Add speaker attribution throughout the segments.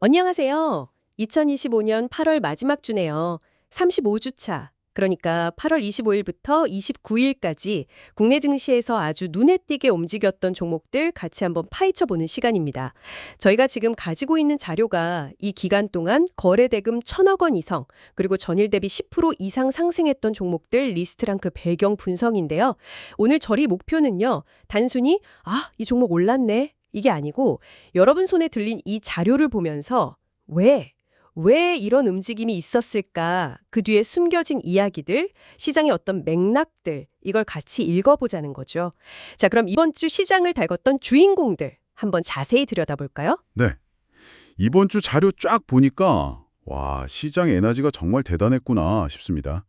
Speaker 1: 안녕하세요. 2025년 8월 마지막 주네요. 35주 차. 그러니까 8월 25일부터 29일까지 국내 증시에서 아주 눈에 띄게 움직였던 종목들 같이 한번 파헤쳐보는 시간입니다. 저희가 지금 가지고 있는 자료가 이 기간 동안 거래대금 1,000억 원 이상, 그리고 전일 대비 10% 이상 상승했던 종목들 리스트랑 그 배경 분석인데요. 오늘 저희 목표는요. 단순히 이 종목 올랐네. 이게 아니고 여러분 손에 들린 이 자료를 보면서 왜 이런 움직임이 있었을까? 그 뒤에 숨겨진 이야기들, 시장의 어떤 맥락들, 이걸 같이 읽어보자는 거죠. 자, 그럼 이번 주 시장을 달궜던 주인공들 한번 자세히 들여다볼까요?
Speaker 2: 네. 이번 주 자료 쫙 보니까 와, 시장 에너지가 정말 대단했구나 싶습니다.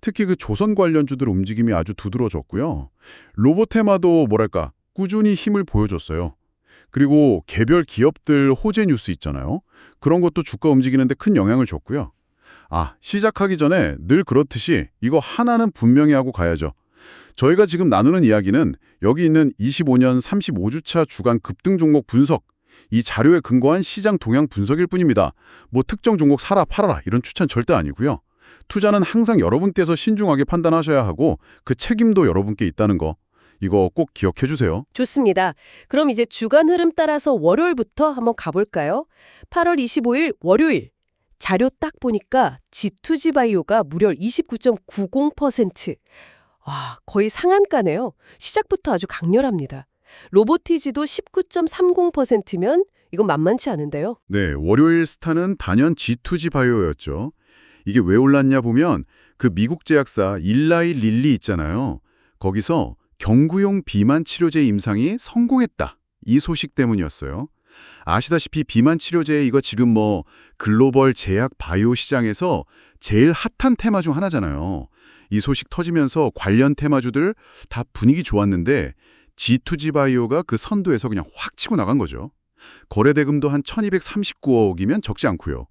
Speaker 2: 특히 그 조선 관련주들 움직임이 아주 두드러졌고요. 로봇 테마도 뭐랄까 꾸준히 힘을 보여줬어요. 그리고 개별 기업들 호재 뉴스 있잖아요. 그런 것도 주가 움직이는데 큰 영향을 줬고요. 시작하기 전에 늘 그렇듯이 이거 하나는 분명히 하고 가야죠. 저희가 지금 나누는 이야기는 여기 있는 25년 35주차 주간 급등 종목 분석, 이 자료에 근거한 시장 동향 분석일 뿐입니다. 뭐 특정 종목 사라 팔아라 이런 추천 절대 아니고요. 투자는 항상 여러분께서 신중하게 판단하셔야 하고 그 책임도 여러분께 있다는 거. 이거 꼭 기억해 주세요.
Speaker 1: 좋습니다. 그럼 이제 주간 흐름 따라서 월요일부터 한번 가볼까요? 8월 25일 월요일. 자료 딱 보니까 G2G바이오가 무려 29.90%. 와, 거의 상한가네요. 시작부터 아주 강렬합니다. 로보티지도 19.30%면 이건 만만치 않은데요.
Speaker 2: 네, 월요일 스타는 단연 G2G 바이오였죠. 이게 왜 올랐냐 보면 그 미국 제약사 일라이 릴리 있잖아요. 거기서 경구용 비만 치료제 임상이 성공했다. 이 소식 때문이었어요. 아시다시피 비만 치료제 이거 지금 뭐 글로벌 제약 바이오 시장에서 제일 핫한 테마 중 하나잖아요. 이 소식 터지면서 관련 테마주들 다 분위기 좋았는데 G2G 바이오가 그 선두에서 그냥 확 치고 나간 거죠. 거래대금도 한 1239억이면 적지 않고요.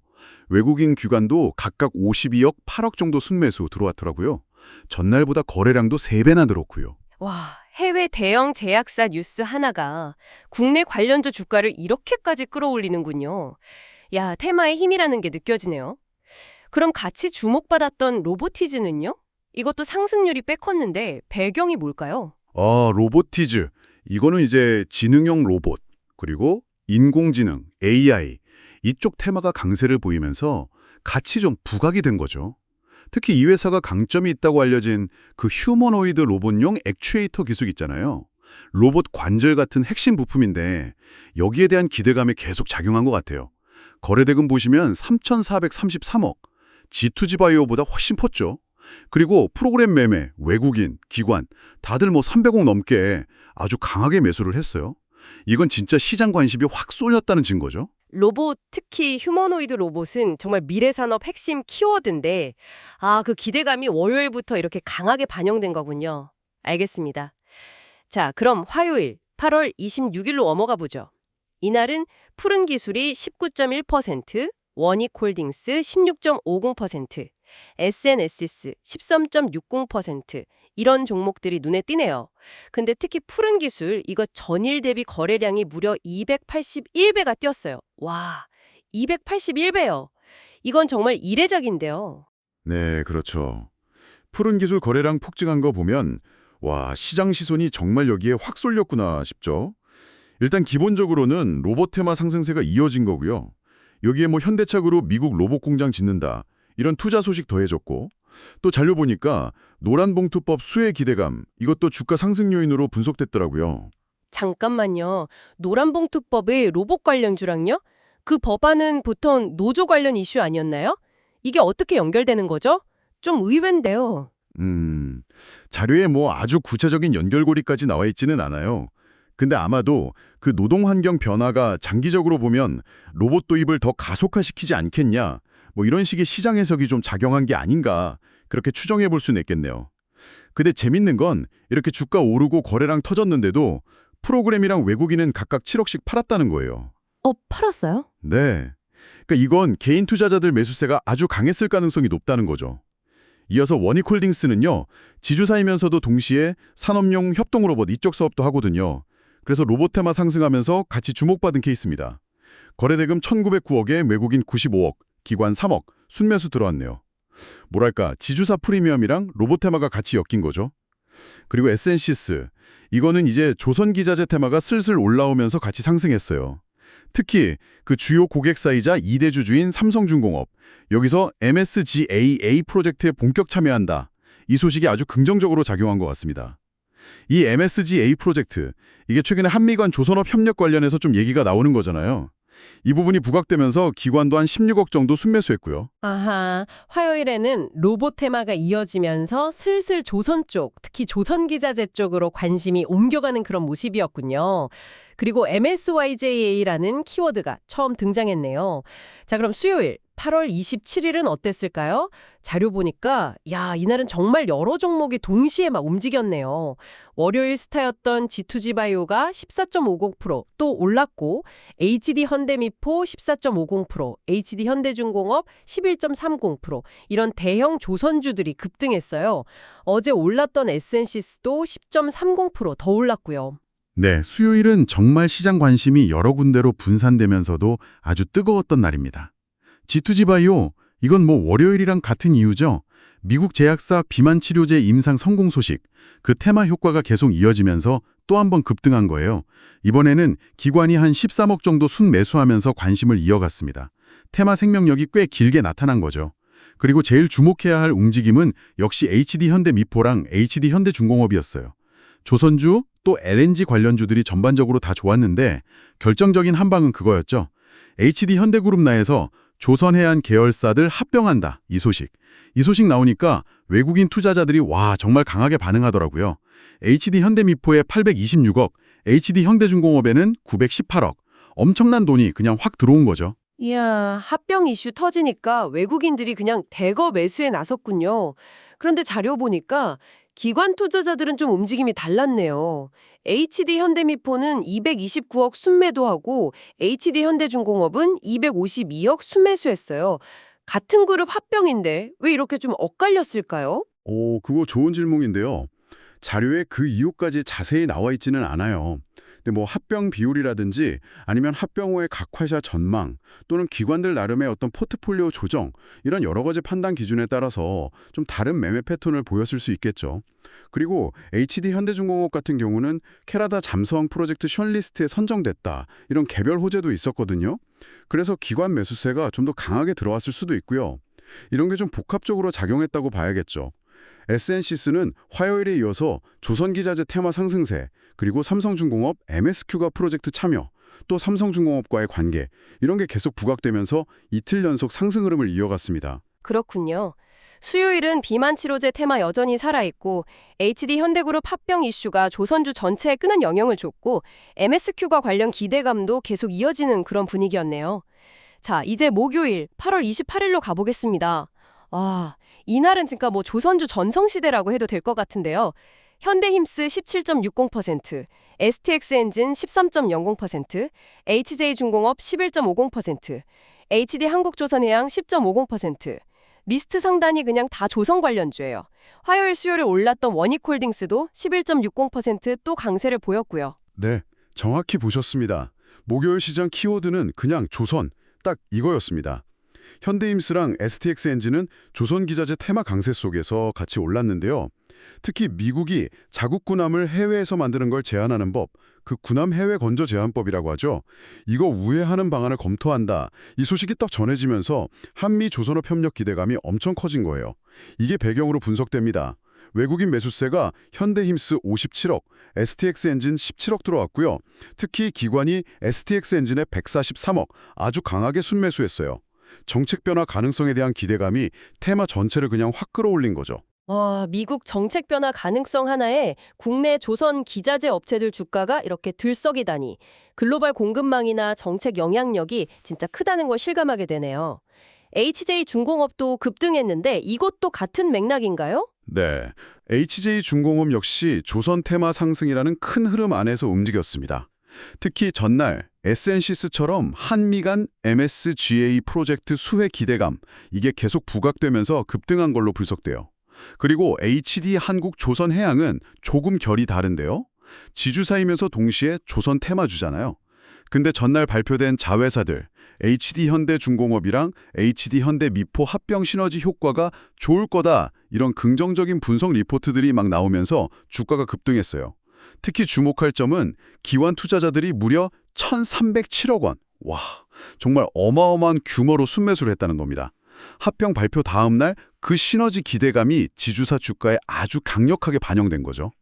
Speaker 2: 외국인 기관도 각각 52억, 8억 정도 순매수 들어왔더라고요. 전날보다 거래량도 3배나 늘었고요.
Speaker 1: 와, 해외 대형 제약사 뉴스 하나가 국내 관련주 주가를 이렇게까지 끌어올리는군요. 야, 테마의 힘이라는 게 느껴지네요. 그럼 같이 주목받았던 로보티즈는요? 이것도 상승률이 꽤 컸는데 배경이 뭘까요?
Speaker 2: 로보티즈. 이거는 이제 지능형 로봇, 그리고 인공지능, AI, 이쪽 테마가 강세를 보이면서 같이 좀 부각이 된 거죠. 특히 이 회사가 강점이 있다고 알려진 그 휴머노이드 로봇용 액추에이터 기술 있잖아요. 로봇 관절 같은 핵심 부품인데 여기에 대한 기대감이 계속 작용한 것 같아요. 거래대금 보시면 3,433억, G2G 바이오보다 훨씬 컸죠. 그리고 프로그램 매매, 외국인, 기관 다들 뭐 300억 넘게 아주 강하게 매수를 했어요. 이건 진짜 시장 관심이 확 쏠렸다는 증거죠.
Speaker 1: 로봇, 특히 휴머노이드 로봇은 정말 미래 산업 핵심 키워드인데 그 기대감이 월요일부터 이렇게 강하게 반영된 거군요. 알겠습니다. 자, 그럼 화요일 8월 26일로 넘어가 보죠. 이날은 푸른 기술이 19.1%, 원익홀딩스 16.50%, SNSS 13.60% 이런 종목들이 눈에 띄네요. 근데 특히 푸른 기술, 이거 전일 대비 거래량이 무려 281배가 뛰었어요. 와, 281배요. 이건 정말 이례적인데요.
Speaker 2: 네, 그렇죠. 푸른 기술 거래량 폭증한 거 보면 와, 시장 시선이 정말 여기에 확 쏠렸구나 싶죠. 일단 기본적으로는 로봇 테마 상승세가 이어진 거고요. 여기에 뭐 현대차그룹 미국 로봇 공장 짓는다. 이런 투자 소식 더해졌고 또 자료 보니까 노란봉투법 수혜 기대감 이것도 주가 상승 요인으로 분석됐더라고요.
Speaker 1: 잠깐만요. 노란봉투법의 로봇 관련주랑요? 그 법안은 보통 노조 관련 이슈 아니었나요? 이게 어떻게 연결되는 거죠? 좀 의외인데요.
Speaker 2: 자료에 뭐 아주 구체적인 연결고리까지 나와 있지는 않아요. 근데 아마도 그 노동 환경 변화가 장기적으로 보면 로봇 도입을 더 가속화시키지 않겠냐, 뭐 이런 식의 시장 해석이 좀 작용한 게 아닌가 그렇게 추정해 볼 수는 있겠네요. 근데 재밌는 건 이렇게 주가 오르고 거래량 터졌는데도 프로그램이랑 외국인은 각각 7억씩 팔았다는 거예요.
Speaker 1: 팔았어요?
Speaker 2: 네. 그러니까 이건 개인 투자자들 매수세가 아주 강했을 가능성이 높다는 거죠. 이어서 원익홀딩스는요. 지주사이면서도 동시에 산업용 협동 로봇 이쪽 사업도 하거든요. 그래서 로봇 테마 상승하면서 같이 주목받은 케이스입니다. 거래대금 1,909억에 외국인 95억, 기관 3억, 순매수 들어왔네요. 뭐랄까, 지주사 프리미엄이랑 로보테마가 같이 엮인 거죠. 그리고 에센시스, 이거는 이제 조선기자재 테마가 슬슬 올라오면서 같이 상승했어요. 특히 그 주요 고객사이자 2대 주주인 삼성중공업, 여기서 MSGAA 프로젝트에 본격 참여한다. 이 소식이 아주 긍정적으로 작용한 것 같습니다. 이 MSGA 프로젝트, 이게 최근에 한미 간 조선업 협력 관련해서 좀 얘기가 나오는 거잖아요. 이 부분이 부각되면서 기관도 한 16억 정도 순매수했고요.
Speaker 3: 아하, 화요일에는 로봇 테마가 이어지면서 슬슬 조선 쪽, 특히 조선기자재 쪽으로 관심이 옮겨가는 그런 모습이었군요. 그리고 MSYJA라는 키워드가 처음 등장했네요. 자, 그럼 수요일 8월 27일은 어땠을까요? 자료 보니까 이날은 정말 여러 종목이 동시에 막 움직였네요. 월요일 스타였던 G2G바이오가 14.50%, 또 올랐고 HD 현대미포 14.50%, HD 현대중공업 11.30%, 이런 대형 조선주들이 급등했어요. 어제 올랐던 에센시스도 10.30%더 올랐고요.
Speaker 2: 네, 수요일은 정말 시장 관심이 여러 군데로 분산되면서도 아주 뜨거웠던 날입니다. G2G바이오, 이건 뭐 월요일이랑 같은 이유죠. 미국 제약사 비만 치료제 임상 성공 소식, 그 테마 효과가 계속 이어지면서 또 한 번 급등한 거예요. 이번에는 기관이 한 13억 정도 순매수하면서 관심을 이어갔습니다. 테마 생명력이 꽤 길게 나타난 거죠. 그리고 제일 주목해야 할 움직임은 역시 HD 현대미포랑 HD 현대중공업이었어요. 조선주, 또 LNG 관련주들이 전반적으로 다 좋았는데 결정적인 한 방은 그거였죠. HD 현대그룹 내에서 조선해안 계열사들 합병한다. 이 소식 나오니까 외국인 투자자들이 와 정말 강하게 반응하더라고요. HD 현대미포에 826억, HD 현대중공업에는 918억. 엄청난 돈이 그냥 확 들어온 거죠.
Speaker 1: 이야, 합병 이슈 터지니까 외국인들이 그냥 대거 매수에 나섰군요. 그런데 자료 보니까 기관 투자자들은 좀 움직임이 달랐네요. HD 현대미포는 229억 순매도 하고 HD 현대중공업은 252억 순매수했어요. 같은 그룹 합병인데 왜 이렇게 좀 엇갈렸을까요?
Speaker 2: 그거 좋은 질문인데요. 자료에 그 이유까지 자세히 나와 있지는 않아요. 근데 뭐 합병 비율이라든지 아니면 합병 후의 각 회사 전망 또는 기관들 나름의 어떤 포트폴리오 조정 이런 여러 가지 판단 기준에 따라서 좀 다른 매매 패턴을 보였을 수 있겠죠. 그리고 HD 현대중공업 같은 경우는 캐나다 잠수함 프로젝트 션리스트에 선정됐다 이런 개별 호재도 있었거든요. 그래서 기관 매수세가 좀 더 강하게 들어왔을 수도 있고요. 이런 게 좀 복합적으로 작용했다고 봐야겠죠. 에센시스는 화요일에 이어서 조선기자재 테마 상승세, 그리고 삼성중공업, MSQ가 프로젝트 참여, 또 삼성중공업과의 관계, 이런 게 계속 부각되면서 이틀 연속 상승 흐름을 이어갔습니다.
Speaker 1: 그렇군요. 수요일은 비만 치료제 테마 여전히 살아있고 HD 현대그룹 합병 이슈가 조선주 전체에 끄는 영향을 줬고 MSQ과 관련 기대감도 계속 이어지는 그런 분위기였네요. 자, 이제 목요일 8월 28일로 가보겠습니다. 이날은 진짜 뭐 조선주 전성시대라고 해도 될 것 같은데요. 현대힘스 17.60%, STX엔진 13.00%, HJ중공업 11.50%, HD한국조선해양 10.50%, 리스트 상단이 그냥 다 조선 관련주예요. 화요일 수요일에 올랐던 원익홀딩스도 11.60%또 강세를 보였고요.
Speaker 2: 네, 정확히 보셨습니다. 목요일 시장 키워드는 그냥 조선, 딱 이거였습니다. 현대힘스랑 STX엔진은 조선기자재 테마 강세 속에서 같이 올랐는데요. 특히 미국이 자국 군함을 해외에서 만드는 걸 제한하는 법, 그 군함 해외 건조 제한법이라고 하죠. 이거 우회하는 방안을 검토한다. 이 소식이 딱 전해지면서 한미 조선업 협력 기대감이 엄청 커진 거예요. 이게 배경으로 분석됩니다. 외국인 매수세가 현대힘스 57억, STX엔진 17억 들어왔고요. 특히 기관이 STX엔진에 143억, 아주 강하게 순매수했어요. 정책 변화 가능성에 대한 기대감이 테마 전체를 그냥 확 끌어올린 거죠.
Speaker 1: 미국 정책 변화 가능성 하나에 국내 조선 기자재 업체들 주가가 이렇게 들썩이다니 글로벌 공급망이나 정책 영향력이 진짜 크다는 걸 실감하게 되네요. HJ중공업도 급등했는데 이것도 같은 맥락인가요?
Speaker 2: 네, HJ중공업 역시 조선 테마 상승이라는 큰 흐름 안에서 움직였습니다. 특히 전날 에센시스처럼 한미 간 MSGA 프로젝트 수혜 기대감, 이게 계속 부각되면서 급등한 걸로 분석돼요. 그리고 HD 한국조선해양은 조금 결이 다른데요. 지주사이면서 동시에 조선 테마주잖아요. 근데 전날 발표된 자회사들 HD현대중공업이랑 HD현대미포 합병 시너지 효과가 좋을 거다 이런 긍정적인 분석 리포트들이 막 나오면서 주가가 급등했어요. 특히 주목할 점은 기관 투자자들이 무려 1,307억 원. 와, 정말 어마어마한 규모로 순매수를 했다는 겁니다. 합병 발표 다음 날 그 시너지 기대감이 지주사 주가에 아주 강력하게 반영된 거죠.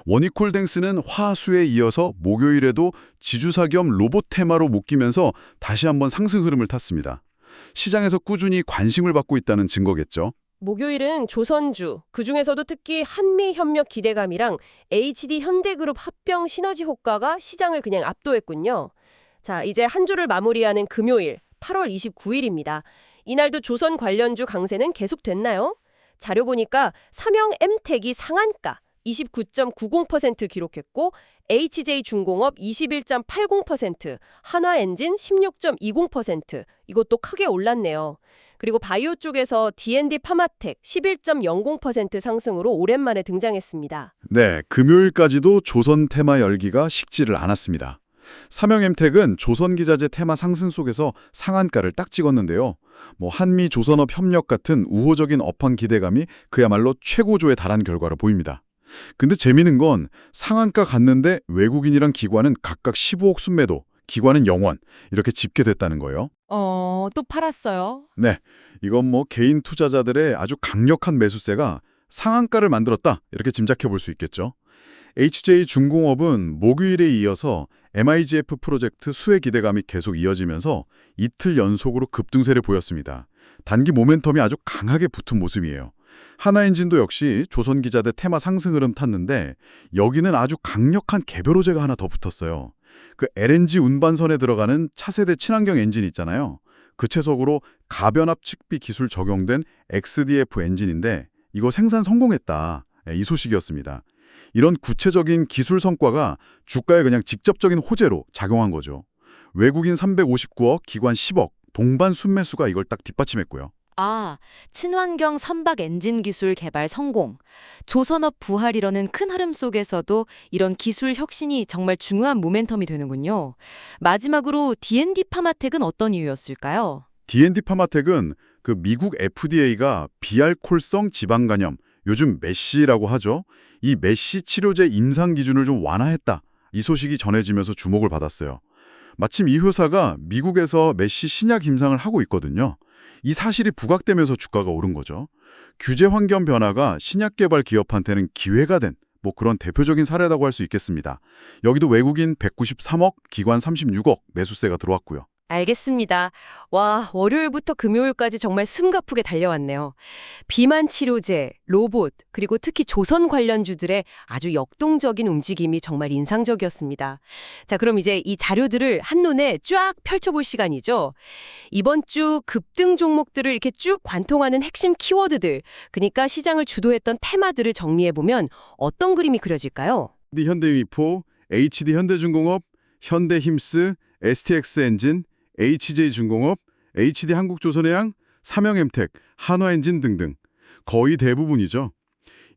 Speaker 2: 원익홀딩스는 화수에 이어서 목요일에도 지주사 겸 로봇 테마로 묶이면서 다시 한번 상승 흐름을 탔습니다. 시장에서 꾸준히 관심을 받고 있다는 증거겠죠.
Speaker 1: 목요일은 조선주, 그중에서도 특히 한미협력 기대감이랑 HD현대그룹 합병 시너지 효과가 시장을 그냥 압도했군요. 자, 이제 한 주를 마무리하는 금요일 8월 29일입니다. 이날도 조선 관련주 강세는 계속됐나요? 자료 보니까 삼형 엠텍이 상한가 29.90% 기록했고 HJ중공업 21.80%, 한화엔진 16.20%, 이것도 크게 올랐네요. 그리고 바이오 쪽에서 D&D 파마텍 11.00% 상승으로 오랜만에 등장했습니다.
Speaker 2: 네, 금요일까지도 조선 테마 열기가 식지를 않았습니다. 삼형엠텍은 조선기자재 테마 상승 속에서 상한가를 딱 찍었는데요. 한미 조선업 협력 같은 우호적인 업황 기대감이 그야말로 최고조에 달한 결과로 보입니다. 근데 재미있는 건 상한가 갔는데 외국인이랑 기관은 각각 15억 순매도, 기관은 0원 이렇게 집계됐다는 거예요.
Speaker 3: 또 팔았어요.
Speaker 2: 네, 이건 개인 투자자들의 아주 강력한 매수세가 상한가를 만들었다 이렇게 짐작해 볼 수 있겠죠. HJ중공업은 목요일에 이어서 MIGF 프로젝트 수혜 기대감이 계속 이어지면서 이틀 연속으로 급등세를 보였습니다. 단기 모멘텀이 아주 강하게 붙은 모습이에요. 한화엔진도 역시 조선기자재 테마 상승 흐름 탔는데 여기는 아주 강력한 개별 호재가 하나 더 붙었어요. 그 LNG 운반선에 들어가는 차세대 친환경 엔진 있잖아요. 구체적으로 가변압 측비 기술 적용된 XDF 엔진인데 이거 생산 성공했다. 이 소식이었습니다. 이런 구체적인 기술 성과가 주가에 그냥 직접적인 호재로 작용한 거죠. 외국인 359억, 기관 10억, 동반 순매수가 이걸 딱 뒷받침했고요.
Speaker 4: 친환경 선박 엔진 기술 개발 성공. 조선업 부활이라는 큰 흐름 속에서도 이런 기술 혁신이 정말 중요한 모멘텀이 되는군요. 마지막으로 D&D 파마텍은 어떤 이유였을까요?
Speaker 2: D&D 파마텍은 그 미국 FDA가 비알콜성 지방간염, 요즘 메시라고 하죠. 이 메시 치료제 임상 기준을 좀 완화했다. 이 소식이 전해지면서 주목을 받았어요. 마침 이 회사가 미국에서 메시 신약 임상을 하고 있거든요. 이 사실이 부각되면서 주가가 오른 거죠. 규제 환경 변화가 신약 개발 기업한테는 기회가 된 그런 대표적인 사례라고 할 수 있겠습니다. 여기도 외국인 193억, 기관 36억 매수세가 들어왔고요.
Speaker 1: 알겠습니다. 와, 월요일부터 금요일까지 정말 숨가쁘게 달려왔네요. 비만 치료제, 로봇, 그리고 특히 조선 관련주들의 아주 역동적인 움직임이 정말 인상적이었습니다. 자, 그럼 이제 이 자료들을 한눈에 쫙 펼쳐볼 시간이죠. 이번 주 급등 종목들을 이렇게 쭉 관통하는 핵심 키워드들, 그러니까 시장을 주도했던 테마들을 정리해보면 어떤 그림이 그려질까요?
Speaker 2: 현대미포, HD현대중공업, 현대힘스, STX엔진, HJ중공업, HD한국조선해양, 삼형엠텍, 한화엔진 등등 거의 대부분이죠.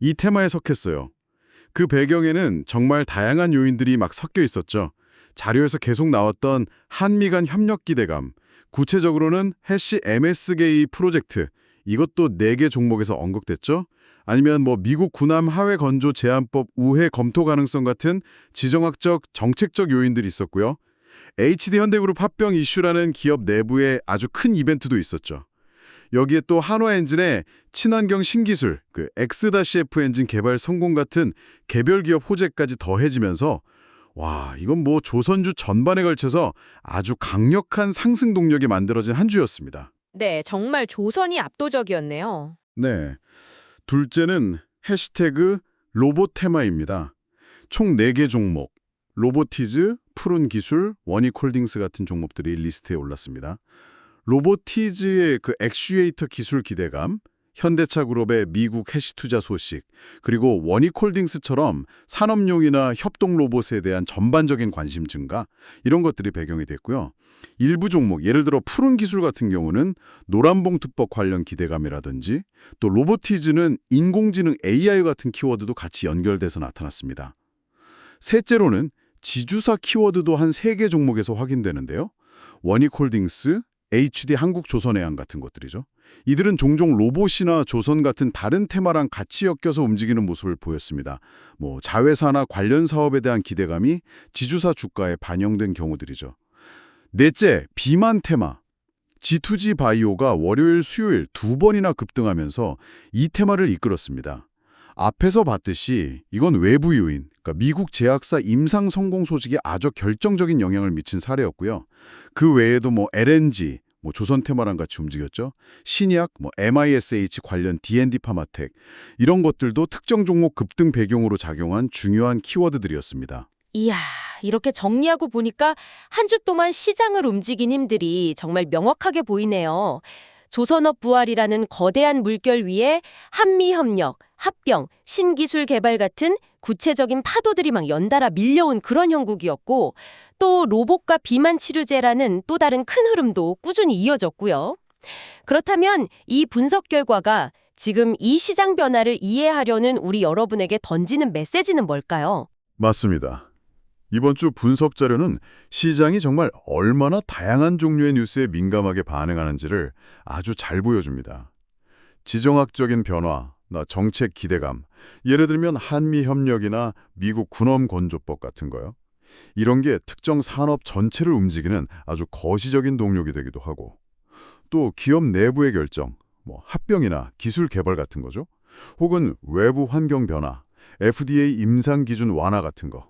Speaker 2: 이 테마에 속했어요. 그 배경에는 정말 다양한 요인들이 막 섞여 있었죠. 자료에서 계속 나왔던 한미 간 협력 기대감, 구체적으로는 해시 MSGA 프로젝트, 이것도 4개 종목에서 언급됐죠. 아니면 미국 군함 하회 건조 제한법 우회 검토 가능성 같은 지정학적, 정책적 요인들이 있었고요. HD현대그룹 합병 이슈라는 기업 내부에 아주 큰 이벤트도 있었죠. 여기에 또 한화엔진의 친환경 신기술, 그 X-F 엔진 개발 성공 같은 개별 기업 호재까지 더해지면서 와, 이건 조선주 전반에 걸쳐서 아주 강력한 상승 동력이 만들어진 한 주였습니다.
Speaker 4: 네, 정말 조선이 압도적이었네요.
Speaker 2: 네, 둘째는 해시태그 로봇 테마입니다. 총 4개 종목, 로보티즈, 푸른기술, 원익홀딩스 같은 종목들이 리스트에 올랐습니다. 로보티즈의 그 액추에이터 기술 기대감, 현대차그룹의 미국 해시투자 소식, 그리고 원익홀딩스처럼 산업용이나 협동 로봇에 대한 전반적인 관심 증가, 이런 것들이 배경이 됐고요. 일부 종목, 예를 들어 푸른기술 같은 경우는 노란봉투법 관련 기대감이라든지 또 로보티즈는 인공지능 AI 같은 키워드도 같이 연결돼서 나타났습니다. 셋째로는 지주사 키워드도 한 3개 종목에서 확인되는데요. 원익홀딩스, HD 한국조선해양 같은 것들이죠. 이들은 종종 로봇이나 조선 같은 다른 테마랑 같이 엮여서 움직이는 모습을 보였습니다. 자회사나 관련 사업에 대한 기대감이 지주사 주가에 반영된 경우들이죠. 넷째, 비만 테마. G2G 바이오가 월요일, 수요일 2번이나 급등하면서 이 테마를 이끌었습니다. 앞에서 봤듯이 이건 외부 요인, 그러니까 미국 제약사 임상 성공 소식이 아주 결정적인 영향을 미친 사례였고요. 그 외에도 LNG, 조선 테마랑 같이 움직였죠. 신약, MISH 관련 D&D 파마텍 이런 것들도 특정 종목 급등 배경으로 작용한 중요한 키워드들이었습니다.
Speaker 4: 이야, 이렇게 정리하고 보니까 한 주 동안 시장을 움직인 힘들이 정말 명확하게 보이네요. 조선업 부활이라는 거대한 물결 위에 한미협력, 합병, 신기술 개발 같은 구체적인 파도들이 막 연달아 밀려온 그런 형국이었고, 또 로봇과 비만 치료제라는 또 다른 큰 흐름도 꾸준히 이어졌고요. 그렇다면 이 분석 결과가 지금 이 시장 변화를 이해하려는 우리 여러분에게 던지는 메시지는 뭘까요?
Speaker 2: 맞습니다. 이번 주 분석 자료는 시장이 정말 얼마나 다양한 종류의 뉴스에 민감하게 반응하는지를 아주 잘 보여줍니다. 지정학적인 변화, 정책 기대감, 예를 들면 한미협력이나 미국 군엄 건조법 같은 거요. 이런 게 특정 산업 전체를 움직이는 아주 거시적인 동력이 되기도 하고, 또 기업 내부의 결정, 합병이나 기술 개발 같은 거죠. 혹은 외부 환경 변화, FDA 임상 기준 완화 같은 거.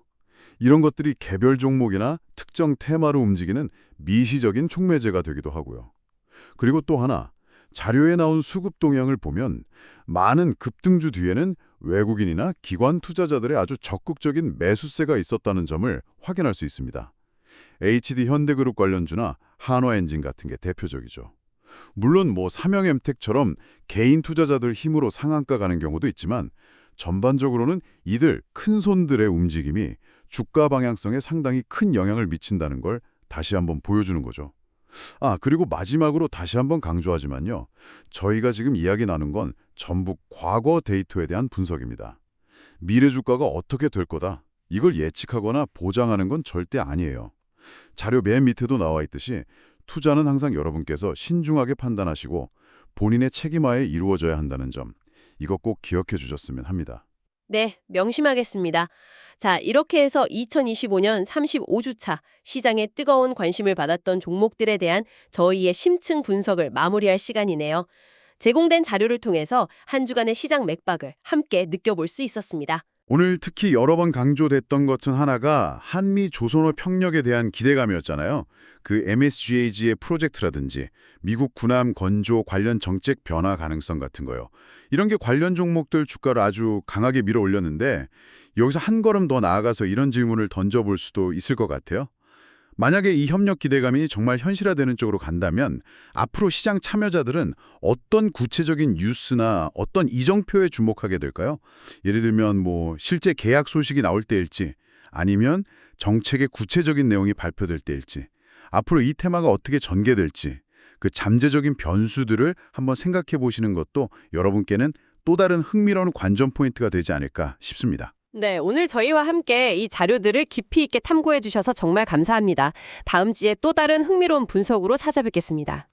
Speaker 2: 이런 것들이 개별 종목이나 특정 테마로 움직이는 미시적인 촉매제가 되기도 하고요. 그리고 또 하나, 자료에 나온 수급 동향을 보면 많은 급등주 뒤에는 외국인이나 기관 투자자들의 아주 적극적인 매수세가 있었다는 점을 확인할 수 있습니다. HD 현대그룹 관련주나 한화엔진 같은 게 대표적이죠. 물론 삼형엠텍처럼 개인 투자자들 힘으로 상한가 가는 경우도 있지만 전반적으로는 이들 큰 손들의 움직임이 주가 방향성에 상당히 큰 영향을 미친다는 걸 다시 한번 보여주는 거죠. 그리고 마지막으로 다시 한번 강조하지만요. 저희가 지금 이야기 나눈 건 전부 과거 데이터에 대한 분석입니다. 미래 주가가 어떻게 될 거다. 이걸 예측하거나 보장하는 건 절대 아니에요. 자료 맨 밑에도 나와 있듯이 투자는 항상 여러분께서 신중하게 판단하시고 본인의 책임하에 이루어져야 한다는 점. 이거 꼭 기억해 주셨으면 합니다.
Speaker 1: 네, 명심하겠습니다. 자, 이렇게 해서 2025년 35주차 시장에 뜨거운 관심을 받았던 종목들에 대한 저희의 심층 분석을 마무리할 시간이네요. 제공된 자료를 통해서 한 주간의 시장 맥박을 함께 느껴볼 수 있었습니다.
Speaker 2: 오늘 특히 여러 번 강조됐던 것 중 하나가 한미 조선업 협력에 대한 기대감이었잖아요. 그 MSGAG의 프로젝트라든지 미국 군함 건조 관련 정책 변화 가능성 같은 거요. 이런 게 관련 종목들 주가를 아주 강하게 밀어 올렸는데 여기서 한 걸음 더 나아가서 이런 질문을 던져볼 수도 있을 것 같아요. 만약에 이 협력 기대감이 정말 현실화되는 쪽으로 간다면 앞으로 시장 참여자들은 어떤 구체적인 뉴스나 어떤 이정표에 주목하게 될까요? 예를 들면 실제 계약 소식이 나올 때일지 아니면 정책의 구체적인 내용이 발표될 때일지 앞으로 이 테마가 어떻게 전개될지 그 잠재적인 변수들을 한번 생각해 보시는 것도 여러분께는 또 다른 흥미로운 관전 포인트가 되지 않을까 싶습니다.
Speaker 1: 네, 오늘 저희와 함께 이 자료들을 깊이 있게 탐구해 주셔서 정말 감사합니다. 다음 주에 또 다른 흥미로운 분석으로 찾아뵙겠습니다.